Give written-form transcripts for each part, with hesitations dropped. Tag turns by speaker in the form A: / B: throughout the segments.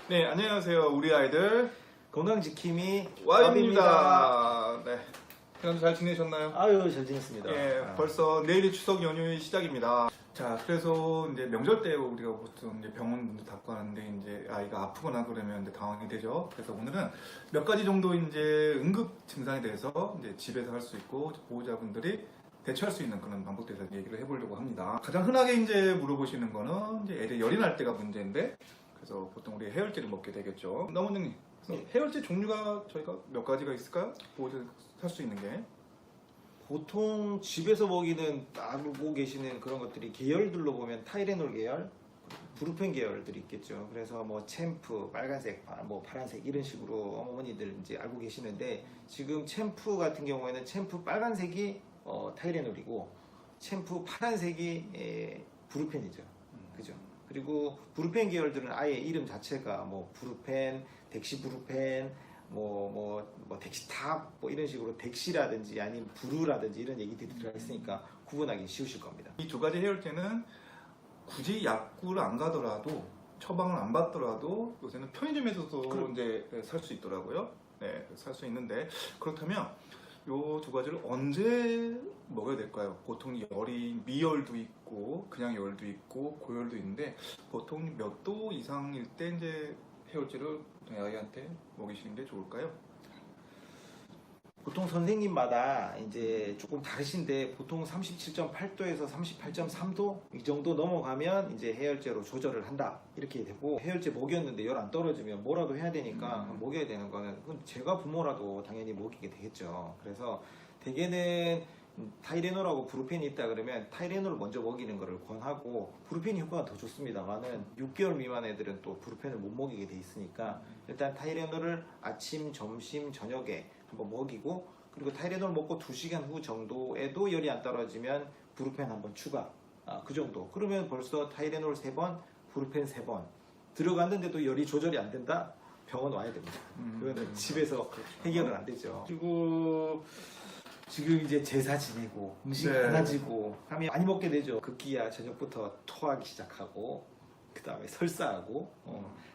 A: 네, 안녕하세요. 우리 아이들
B: 건강지킴이
A: 와입니다. 네, 지난주 잘 지내셨나요?
B: 아유, 잘 지냈습니다.
A: 예, 벌써 내일이 추석 연휴의 시작입니다. 자, 그래서 이제 명절 때 우리가 보통 이제 병원 문도 닫고 하는데 이제 아이가 아프거나 그러면 이제 당황이 되죠. 그래서 오늘은 몇 가지 정도 이제 응급 증상에 대해서 이제 집에서 할 수 있고 보호자분들이 대처할 수 있는 그런 방법에 대해서 얘기를 해보려고 합니다. 가장 흔하게 이제 물어보시는 거는 이제 애들이 열이 날 때가 문제인데, 그래서 보통 우리 해열제를 먹게 되겠죠. 남원장님, 해열제 종류가 저희가 몇 가지가 있을까요? 보호자 살 수 있는 게.
B: 보통 집에서 먹이는 알고 계시는 그런 것들이 계열들로 보면 타이레놀 계열, 브루펜 계열들이 있겠죠. 그래서 뭐 챔프, 빨간색, 뭐 파란색 이런 식으로 어머니들 이제 알고 계시는데, 지금 챔프 같은 경우에는 챔프 빨간색이 타이레놀이고 챔프 파란색이 브루펜이죠. 그죠? 그리고 브루펜 계열들은 아예 이름 자체가 뭐 브루펜, 덱시브루펜, 뭐 덱시탑 뭐 이런 식으로 덱시라든지 아니면 브루라든지 이런 얘기들이 들어가 있으니까 구분하기 쉬우실 겁니다.
A: 이 두 가지 해열제는 굳이 약국을 안 가더라도, 처방을 안 받더라도 요새는 편의점에서도 이제 살 수 있더라고요. 네, 살 수 있는데, 그렇다면 요 두 가지를 언제 먹어야 될까요? 보통 열이 미열도 있고 그냥 열도 있고 고열도 있는데, 보통 몇 도 이상일 때 이제 해열제를 아이한테 먹이시는 게 좋을까요?
B: 보통 선생님마다 이제 조금 다르신데, 보통 37.8도에서 38.3도 이 정도 넘어가면 이제 해열제로 조절을 한다 이렇게 되고, 해열제 먹였는데 열 안 떨어지면 뭐라도 해야 되니까 먹여야 되는 거는 그건 제가 부모라도 당연히 먹이게 되겠죠. 그래서 대개는 타이레놀하고 브루펜이 있다 그러면 타이레놀을 먼저 먹이는 것을 권하고, 브루펜이 효과가 더 좋습니다만은 6개월 미만 애들은 또 브루펜을 못 먹이게 돼 있으니까 일단 타이레놀을 아침, 점심, 저녁에 한번 먹이고, 그리고 타이레놀 먹고 2시간 후 정도에도 열이 안 떨어지면 브루펜 한번 추가, 그 정도. 그러면 벌써 타이레놀 3번, 브루펜 3번 들어갔는데도 열이 조절이 안 된다? 병원 와야 됩니다. 그거는 집에서 해결은 안 되죠. 그리고 지금 이제 제사 지내고 음식 많아지고 하면 많이 먹게 되죠. 급기야 저녁부터 토하기 시작하고 그 다음에 설사하고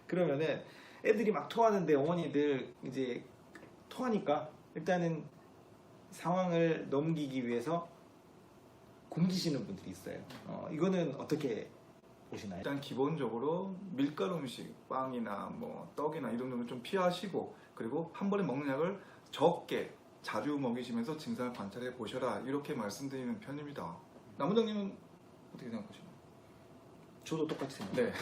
B: 그러면은 애들이 막 토하는데 어머니들 이제 토하니까 일단은 상황을 넘기기 위해서 굶기시는 분들이 있어요. 이거는 어떻게 보시나요?
A: 일단 기본적으로 밀가루 음식, 빵이나 뭐 떡이나 이런 거는 좀 피하시고, 그리고 한 번에 먹는 약을 적게 자주 먹이시면서 증상을 관찰해 보셔라, 이렇게 말씀드리는 편입니다. 남원장님은 어떻게 생각하시나요?
B: 저도 똑같이 생각해요.
A: 네,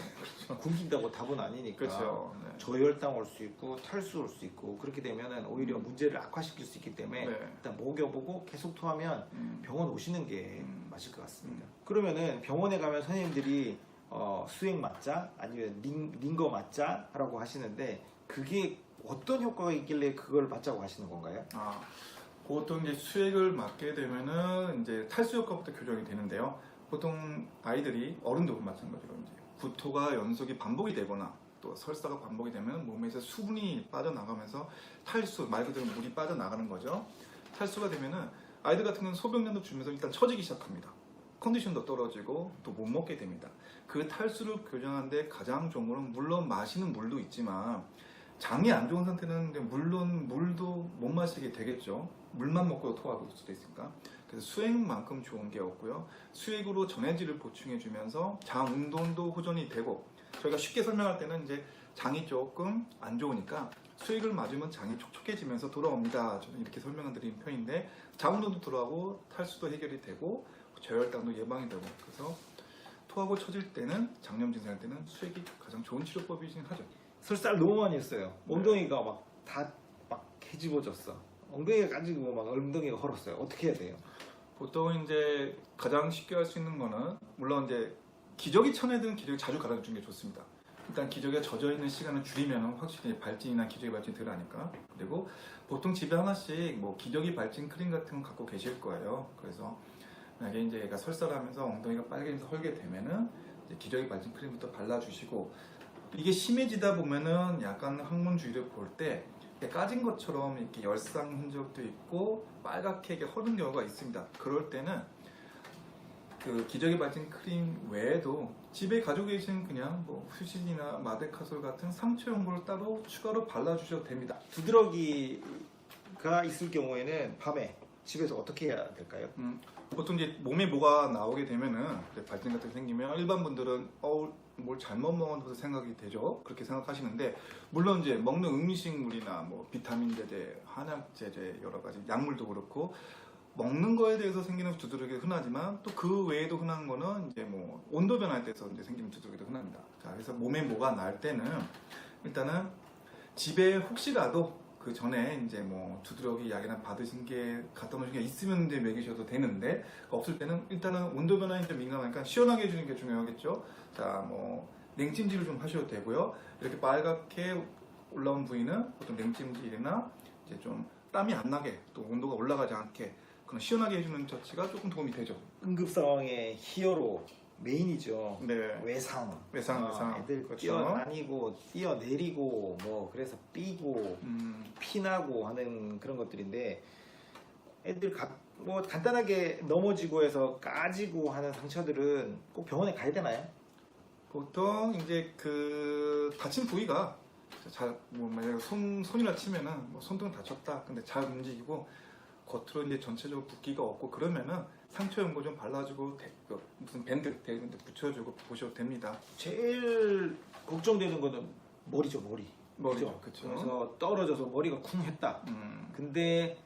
A: 그렇죠.
B: 굶긴다고 답은 아니니까.
A: 그렇죠. 네.
B: 저혈당 올 수 있고 탈수 올 수 있고, 그렇게 되면은 오히려 문제를 악화시킬 수 있기 때문에 일단 먹여보고 계속 토하면 병원 오시는 게 맞을 것 같습니다. 그러면은 병원에 가면 선생님들이 수액 맞자 아니면 링거 맞자라고 하시는데, 그게 어떤 효과가 있길래 그걸 맞자고 하시는 건가요?
A: 보통 이제 수액을 맞게 되면은 이제 탈수 효과부터 교정이 되는데요. 보통 아이들이, 어른도 마찬가지로 이제 구토가 연속이 반복이 되거나 또 설사가 반복이 되면 몸에서 수분이 빠져나가면서 탈수, 말 그대로 물이 빠져나가는 거죠. 탈수가 되면은 아이들 같은 경우는 소변량도 줄면서 일단 처지기 시작합니다. 컨디션도 떨어지고 또 못 먹게 됩니다. 그 탈수를 교정하는데 가장 좋은 거는, 물론 마시는 물도 있지만 장이 안 좋은 상태는 물론 물도 못 마시게 되겠죠. 물만 먹고 토할 수도 있으니까. 그래서 수액만큼 좋은 게 없고요. 수액으로 전해질을 보충해 주면서 장 운동도 호전이 되고, 저희가 쉽게 설명할 때는 이제 장이 조금 안 좋으니까 수액을 맞으면 장이 촉촉해지면서 돌아옵니다, 저는 이렇게 설명을 드리는 편인데, 장 운동도 돌아오고 탈수도 해결이 되고 저혈당도 예방이 되고, 그래서 토하고 처질 때는, 장염 증상일 때는 수액이 가장 좋은 치료법이긴 하죠.
B: 설사를 너무 많이 했어요. 엉덩이가 막 다 막 해집어졌어. 엉덩이가 까지고 막 엉덩이가 헐었어요. 어떻게 해야 돼요?
A: 보통 이제 가장 쉽게 할 수 있는 거는, 물론 이제 기저귀 찬 애들은 기저귀 자주 갈아주는 게 좋습니다. 일단 기저귀가 젖어 있는 시간을 줄이면 확실히 발진이나 기저귀 발진이 덜 하니까. 그리고 보통 집에 하나씩 뭐 기저귀 발진 크림 같은 거 갖고 계실 거예요. 그래서 만약에 이제 얘가 설사를 하면서 엉덩이가 빨개지면서 헐게 되면은 이제 기저귀 발진 크림부터 발라주시고, 이게 심해지다 보면은 약간 항문 주위를 볼 때 까진 것처럼 이렇게 열상 흔적도 있고 빨갛게 이렇게 허는 경우가 있습니다. 그럴 때는 그 기저귀 발진 크림 외에도 집에 가지고 계신 그냥 뭐 후신이나 마데카솔 같은 상처 연고를 따로 추가로 발라주셔도 됩니다.
B: 두드러기가 있을 경우에는 밤에 집에서 어떻게 해야 될까요?
A: 보통 이제 몸에 뭐가 나오게 되면은 이제 발진 같은 게 생기면 일반 분들은 뭘 잘못 먹어서 생각이 되죠. 그렇게 생각하시는데 물론 이제 먹는 음식물이나 뭐 비타민 제제, 한약 제제 여러 가지 약물도 그렇고 먹는 거에 대해서 생기는 두드러기가 흔하지만 또 그 외에도 흔한 거는 이제 뭐 온도 변화에 대해서 이제 생기는 두드러기도 흔합니다. 자, 그래서 몸에 뭐가 날 때는 일단은 집에 혹시라도 그 전에 이제 뭐 두드러기 약이나 받으신 게 갖다 놓으신 게 있으면 이제 먹이셔도 되는데 없을 때는 일단은 온도 변화에 좀 민감하니까 시원하게 해주는 게 중요하겠죠. 자, 뭐 냉찜질을 좀 하셔도 되고요. 이렇게 빨갛게 올라온 부위는 보통 냉찜질이나 이제 좀 땀이 안 나게 또 온도가 올라가지 않게 그런 시원하게 해주는 처치가 조금 도움이 되죠.
B: 응급 상황의 히어로 메인이죠.
A: 네.
B: 외상.
A: 외상.
B: 애들
A: 그렇죠.
B: 뛰어다니고 뛰어내리고 뭐 그래서 삐고 피나고 하는 그런 것들인데 애들 뭐 간단하게 넘어지고 해서 까지고 하는 상처들은 꼭 병원에 가야 되나요?
A: 보통 이제 그 다친 부위가 뭐 만약에 손이라 치면은 뭐 손등 다쳤다. 근데 잘 움직이고 겉으로 이제 전체적으로 붓기가 없고 그러면은 상처 연고 좀 발라주고 무슨 밴드 붙여주고 보셔도 됩니다.
B: 제일 걱정되는 거는 머리죠, 머리.
A: 머리죠,
B: 그죠?
A: 그쵸.
B: 그래서 떨어져서 머리가 쿵 했다. 근데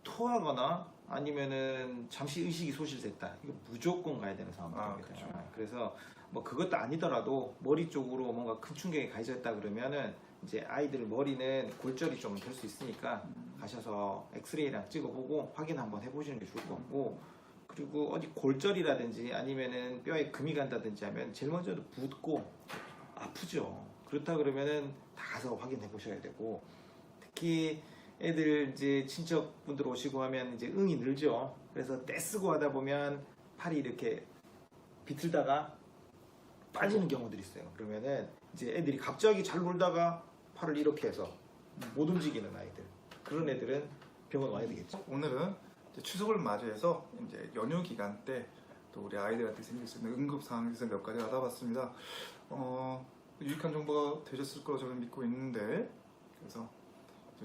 B: 토하거나 아니면은 잠시 의식이 소실됐다. 이거 무조건 가야 되는 상황입니다.
A: 그쵸.
B: 그래서 뭐 그것도 아니더라도 머리 쪽으로 뭔가 큰 충격이 가해졌다 그러면은 이제 아이들 머리는 골절이 좀 될 수 있으니까 가셔서 엑스레이랑 찍어보고 확인 한번 해보시는 게 좋을 것 같고, 그리고 어디 골절이라든지 아니면은 뼈에 금이 간다든지 하면 제일 먼저 붓고 아프죠. 그렇다 그러면은 다 가서 확인해 보셔야 되고, 특히 애들 이제 친척분들 오시고 하면 이제 응이 늘죠. 그래서 떼쓰고 하다 보면 팔이 이렇게 비틀다가 빠지는 경우들이 있어요. 그러면은 이제 애들이 갑자기 잘 놀다가 팔을 이렇게 해서 못 움직이는 아이들, 그런 애들은 병원 와야 되겠죠.
A: 오늘은 이제 추석을 맞이해서 이제 연휴 기간 때 또 우리 아이들한테 생길 수 있는 응급 상황에서 몇 가지 알아봤습니다. 유익한 정보가 되셨을 거라 저는 믿고 있는데, 그래서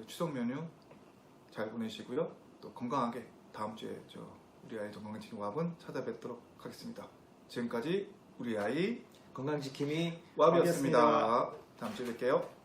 A: 추석 연휴 잘 보내시고요. 또 건강하게 다음 주에 우리 아이 건강지킴이 와분 찾아뵙도록 하겠습니다. 지금까지 우리 아이
B: 건강지킴이
A: 와비였습니다. 다음 주에 뵐게요.